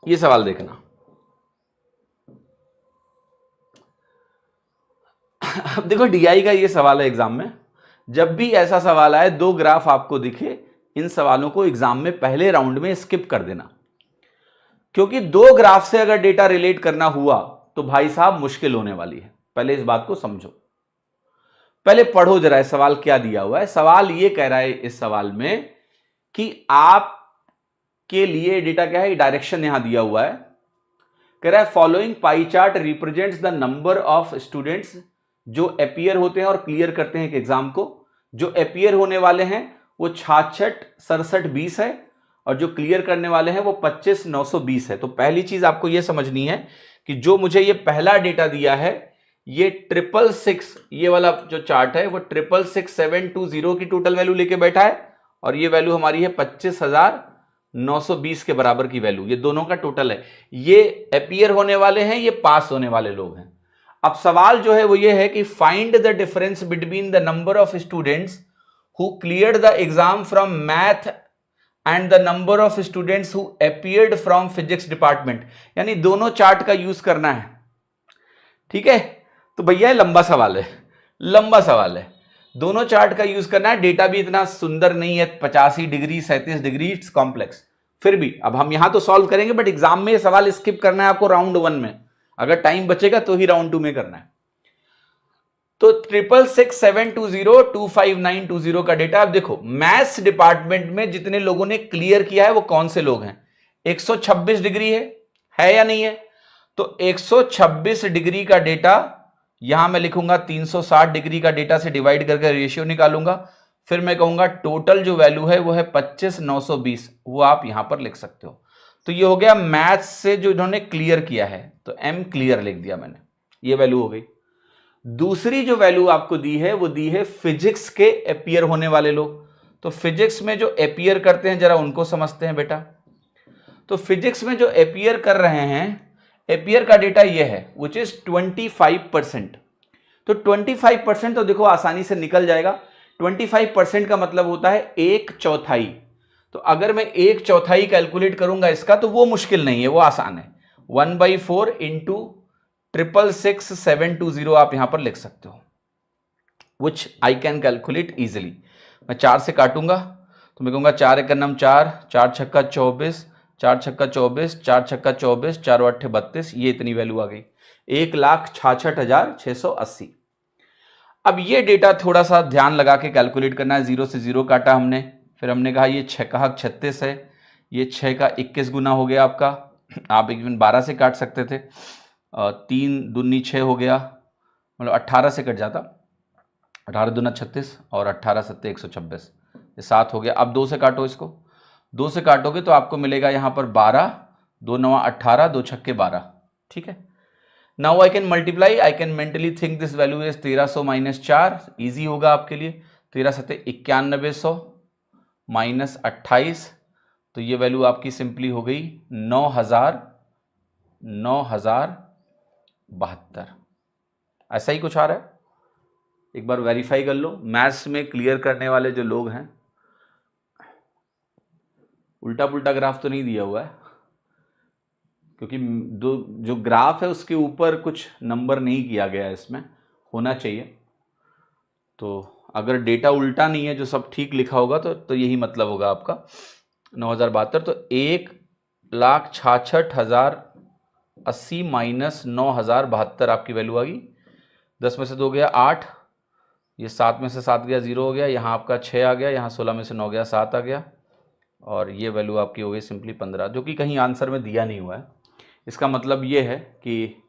ये सवाल देखना। अब देखो डीआई का ये सवाल है एग्जाम में, जब भी ऐसा सवाल आए, दो ग्राफ आपको दिखे, इन सवालों को एग्जाम में पहले राउंड में स्किप कर देना, क्योंकि दो ग्राफ से अगर डेटा रिलेट करना हुआ तो भाई साहब मुश्किल होने वाली है। पहले इस बात को समझो, पहले पढ़ो जरा इस सवाल क्या दिया हुआ है। सवाल ये कह रहा है इस सवाल में कि आप के लिए डेटा क्या है, डायरेक्शन यहां दिया हुआ है, कह रहा है following pie chart represents the number of students जो अपीयर होते हैं और क्लियर करते हैं एक एग्जाम को। जो अपीयर होने वाले हैं वो 66, 67, 20 है, और जो क्लियर करने वाले हैं वो 25, 920 है। तो पहली चीज आपको यह समझनी है कि जो मुझे ये पहला डेटा दिया है, ये 666, ये वाला जो चार्ट है वो 666,720 की टोटल वैल्यू लेके बैठा है, और ये वैल्यू हमारी है 25,920 के बराबर की वैल्यू। ये दोनों का टोटल है। ये अपीयर होने वाले हैं, ये पास होने वाले लोग हैं। अब सवाल जो है वो ये है कि find the difference between the number of students who cleared the exam from math and the number of students who appeared from physics department. यानी दोनों चार्ट का यूज करना है, ठीक है। तो भैया ये लंबा सवाल है, लंबा सवाल है, दोनों चार्ट का यूज करना है। डेटा भी इतना सुंदर नहीं है, 85 डिग्री, 37 डिग्री, इट्स कॉम्प्लेक्स। फिर भी अब हम यहां तो सॉल्व करेंगे, बट एग्जाम में ये सवाल स्किप करना है आपको राउंड 1 में। अगर टाइम बचेगा तो ही राउंड 2 में करना है। तो 666,720,25920 का डेटा। अब देखो मैथ्स डिपार्टमेंट में जितने लोगों ने क्लियर किया है वो कौन से लोग हैं। 126 डिग्री है या नहीं है? तो 126 डिग्री का डेटा यहां मैं लिखूंगा, 360 डिग्री का डेटा से डिवाइड करके रेशियो निकालूंगा, फिर मैं कहूंगा टोटल जो वैल्यू है वो है 25,920, वो आप यहां पर लिख सकते हो। तो ये हो गया मैथ्स से जो इन्होंने क्लियर किया है, तो एम क्लियर लिख दिया मैंने, ये वैल्यू हो गई। दूसरी जो वैल्यू आपको दी है वो दी है फिजिक्स के अपीयर होने वाले लोग। तो फिजिक्स में जो अपीयर करते हैं जरा उनको समझते हैं बेटा। तो फिजिक्स में जो अपीयर कर रहे हैं, अपीयर का डेटा ये है विच इज 25%। तो 25% तो देखो आसानी से निकल जाएगा। 25% का मतलब होता है 1/4। तो अगर मैं 1/4 कैलकुलेट करूंगा इसका, तो वो मुश्किल नहीं है, वो आसान है। 1/4 इंटू 666,720 आप यहां पर लिख सकते हो, विच आई कैन कैलकुलेट इजिली। मैं 4 से काटूंगा तो मैं कहूंगा 4 × 9 4, 4 छक्का 24, 4 छक्का 24, 4 छक्का 24, 4 8 32, ये इतनी वैल्यू आ गई, 1,66,680। अब ये डेटा थोड़ा सा ध्यान लगा के कैलकुलेट करना है। 0 से 0 काटा हमने, फिर हमने कहा ये 6 का 36 है, ये 6 का 21 गुना हो गया आपका। आप इवन 12 से काट सकते थे, 3 दूनी 6 हो गया, मतलब 18 से कट जाता, 18 दूना 36 और 18 सत्ते 126, ये 7 हो गया। अब 2 से काटो इसको, 2 से काटोगे तो आपको मिलेगा यहाँ पर 12, 2 9 18, 2 छक्के 12, ठीक है। Now I can multiply, I can mentally think this value is 1300 minus 4, easy होगा आपके लिए। 13 सत्ते 9100 माइनस 28, तो ये वैल्यू आपकी सिंपली हो गई 9,072। ऐसा ही कुछ आ रहा है, एक बार वेरीफाई कर लो। मैथ्स में क्लियर करने वाले जो लोग हैं, उल्टा पुल्टा ग्राफ तो नहीं दिया हुआ है, क्योंकि जो ग्राफ है उसके ऊपर कुछ नंबर नहीं किया गया है, इसमें होना चाहिए। तो अगर डेटा उल्टा नहीं है, जो सब ठीक लिखा होगा, तो यही मतलब होगा आपका 9,072। तो 1,66,080 माइनस 9,072 आपकी वैल्यू आ गई। 10 में से 2 गया 8, ये 7 में से 7 गया 0 हो गया, यहाँ आपका 6 आ गया, यहाँ 16 में से 9 गया 7 आ गया, और ये वैल्यू आपकी हो गई सिंपली 15, जो कि कहीं आंसर में दिया नहीं हुआ है। इसका मतलब ये है कि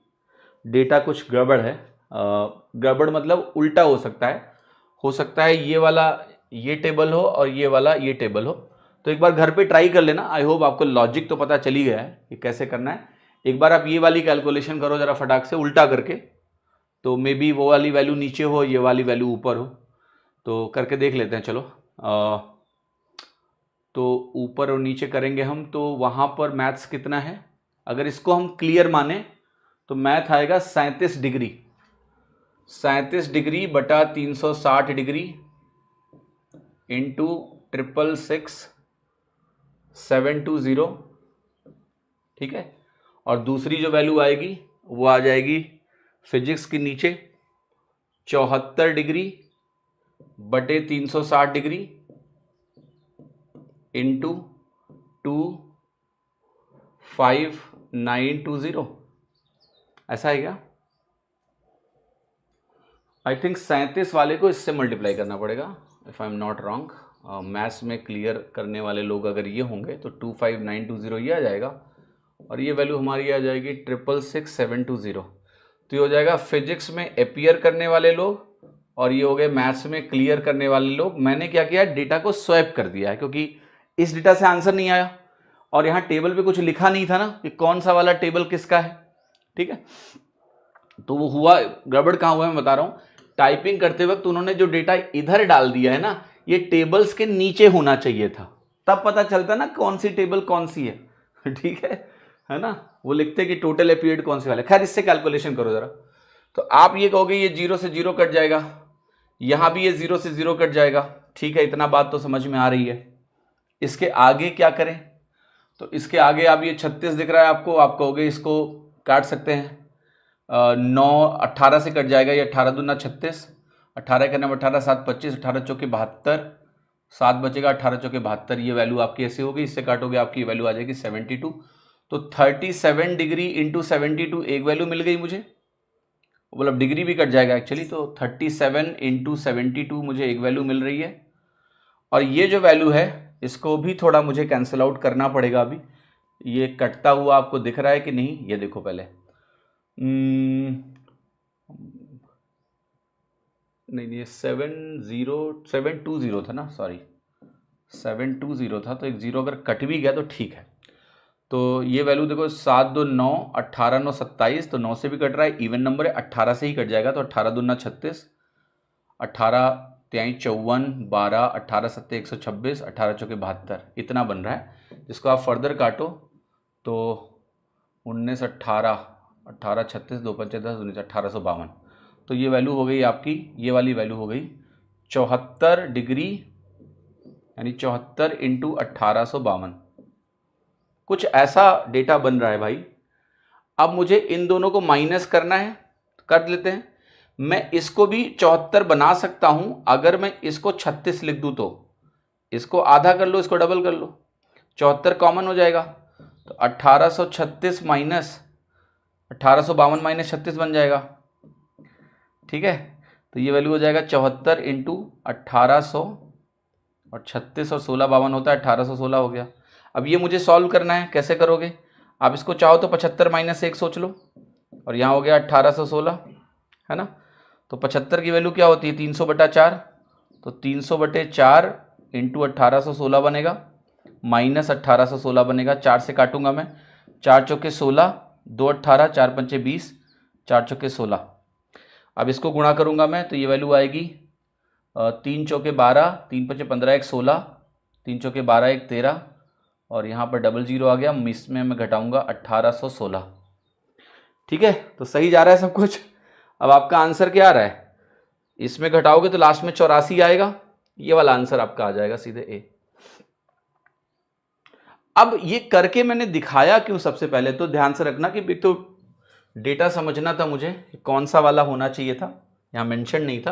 डेटा कुछ गड़बड़ है। गड़बड़ मतलब उल्टा हो सकता है ये वाला ये टेबल हो और ये वाला ये टेबल हो। तो एक बार घर पे ट्राई कर लेना। आई होप आपको लॉजिक तो पता चल ही गया है कि कैसे करना है। एक बार आप ये वाली कैलकुलेशन करो जरा फटाक से उल्टा करके, तो मे बी वो वाली वैल्यू नीचे हो, ये वाली वैल्यू ऊपर हो। तो करके देख लेते हैं, चलो। तो ऊपर और नीचे करेंगे हम, तो वहाँ पर मैथ्स कितना है, अगर इसको हम क्लियर माने तो मैथ आएगा 37 डिग्री, 37 डिग्री बटा 360 डिग्री इंटू 666,720 ठीक है। और दूसरी जो वैल्यू आएगी वो आ जाएगी फिजिक्स के नीचे 74 डिग्री बटे 360 डिग्री इंटू 25920, ऐसा है क्या? आई थिंक 37 वाले को इससे मल्टीप्लाई करना पड़ेगा if I am not wrong. Maths में क्लियर करने वाले लोग अगर ये होंगे तो 25920 ये आ जाएगा और ये वैल्यू हमारी आ जाएगी 66720। तो ये हो जाएगा फिजिक्स में अपियर करने वाले लोग और ये हो गए मैथ्स में क्लियर करने वाले लोग। मैंने क्या किया, डेटा को स्वैप कर दिया है क्योंकि इस डेटा से आंसर नहीं आया और यहाँ टेबल पे कुछ लिखा नहीं था ना कि कौन सा वाला टेबल किसका है। ठीक है, तो वो हुआ गड़बड़ कहाँ हुआ है मैं बता रहा हूँ। टाइपिंग करते वक्त उन्होंने जो डेटा इधर डाल दिया है ना, ये टेबल्स के नीचे होना चाहिए था, तब पता चलता ना कौन सी टेबल कौन सी है। ठीक है ना, वो लिखते कि टोटल अपीयर्ड कौन सी वाले। खैर इससे कैलकुलेशन करो जरा। तो आप ये कहोगे ये 0 से 0 कट जाएगा, यहां भी ये 0 से 0 कट जाएगा। ठीक है, इतना बात तो समझ में आ रही है। इसके आगे क्या करें, तो इसके आगे आप ये 36 दिख रहा है आपको, आप कहोगे इसको काट सकते हैं 9 18 से कट जाएगा, ये 18 दूना 36, 18 का नाम 18 7 25, 18 चौके 72, 7 बचेगा, 18 चौके 72। ये वैल्यू आपकी ऐसी होगी, इससे काटोगे आपकी वैल्यू आ जाएगी 72। तो 37 डिग्री इंटू 72 एक वैल्यू मिल गई मुझे, मतलब डिग्री भी कट जाएगा एक्चुअली। तो 37 इंटू 72 मुझे एक वैल्यू मिल रही है और ये जो वैल्यू है इसको भी थोड़ा मुझे कैंसिल आउट करना पड़ेगा। अभी ये कटता हुआ आपको दिख रहा है कि नहीं, ये देखो पहले। नहीं ये 720 था ना, सॉरी 720 था, तो एक 0 अगर कट भी गया तो ठीक है। तो ये वैल्यू देखो 7 2 9, 18 9 27, तो 9 से भी कट रहा है, इवन नंबर है, 18 से ही कट जाएगा। तो 18 दूना 36, 18 3 54, 12, 18 7 126, 18 चौके 72, इतना बन रहा है। जिसको आप फर्दर काटो तो 19 18 18 36 2 5 10 19 1852। तो ये वैल्यू हो गई आपकी, ये वाली वैल्यू हो गई 74 डिग्री, यानी 74 इंटू 1852। कुछ ऐसा डेटा बन रहा है भाई। अब मुझे इन दोनों को माइनस करना है, कर लेते हैं। मैं इसको भी 74 बना सकता हूं, अगर मैं इसको 36 लिख दूं तो इसको आधा कर लो, इसको डबल कर लो, 74 कॉमन हो जाएगा। तो 1836 माइनस 1852 माइनस 36 बन जाएगा। ठीक है, तो ये वैल्यू हो जाएगा 74 इंटू 1800 और 36 और 16 52 होता है, 1816 हो गया। अब ये मुझे सॉल्व करना है, कैसे करोगे आप इसको, चाहो तो 75 माइनस 1 सोच लो और यहाँ हो गया 1816, है ना। तो 75 की वैल्यू क्या होती है 300 बटा 4, तो 300 बटे 4 इंटू 1816 बनेगा, माइनस 1816 बनेगा। 4 से काटूंगा मैं, 4 चौके 16, 2 18, 4 पंचे 20, 4 चौके 16। अब इसको गुणा करूंगा मैं तो ये वैल्यू आएगी 3 चौके 12, 3 पंचे 15 1 16, 3 चौके 12 1 13 और यहाँ पर डबल 0 आ गया, इसमें मैं घटाऊंगा 1816। ठीक है, तो सही जा रहा है सब कुछ। अब आपका आंसर क्या आ रहा है, इसमें घटाओगे तो लास्ट में 84 आएगा, ये वाला आंसर आपका आ जाएगा सीधे ए। अब ये करके मैंने दिखाया क्यों, सबसे पहले तो ध्यान से रखना कि एक तो डेटा समझना था मुझे कौन सा वाला होना चाहिए था, यहाँ मेंशन नहीं था।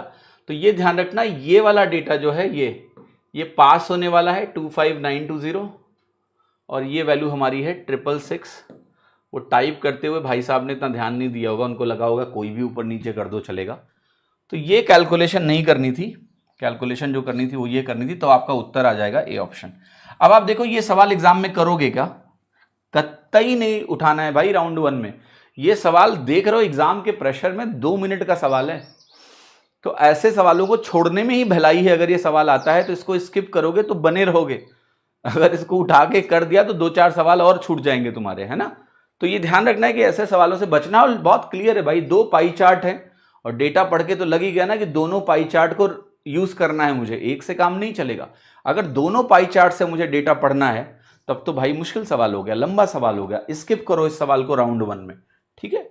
तो ये ध्यान रखना, ये वाला डेटा जो है ये पास होने वाला है 25920 और ये वैल्यू हमारी है 666। वो टाइप करते हुए भाई साहब ने इतना ध्यान नहीं दिया होगा, उनको लगा होगा कोई भी ऊपर नीचे कर दो चलेगा। तो ये कैलकुलेशन नहीं करनी थी, कैलकुलेशन जो करनी थी वो ये करनी थी, तो आपका उत्तर आ जाएगा ए ऑप्शन। अब आप देखो ये सवाल एग्जाम में करोगे क्या, कतई नहीं उठाना है भाई राउंड 1 में। ये सवाल देख रहे हो एग्जाम के प्रेशर में 2 मिनट का सवाल है, तो ऐसे सवालों को छोड़ने में ही भलाई है। अगर ये सवाल आता है तो इसको स्किप करोगे तो बने रहोगे, अगर इसको उठा के कर दिया तो 2-4 सवाल और छूट जाएंगे तुम्हारे, है ना। तो ये ध्यान रखना है कि ऐसे सवालों से बचना। और बहुत क्लियर है भाई, 2 पाई चार्ट है और डेटा पढ़ के तो लग ही गया ना कि दोनों पाई चार्ट को यूज करना है मुझे, एक से काम नहीं चलेगा। अगर दोनों पाई चार्ट से मुझे डेटा पढ़ना है तब तो भाई मुश्किल सवाल हो गया, लंबा सवाल हो गया। स्किप करो इस सवाल को राउंड 1 में, ठीक है।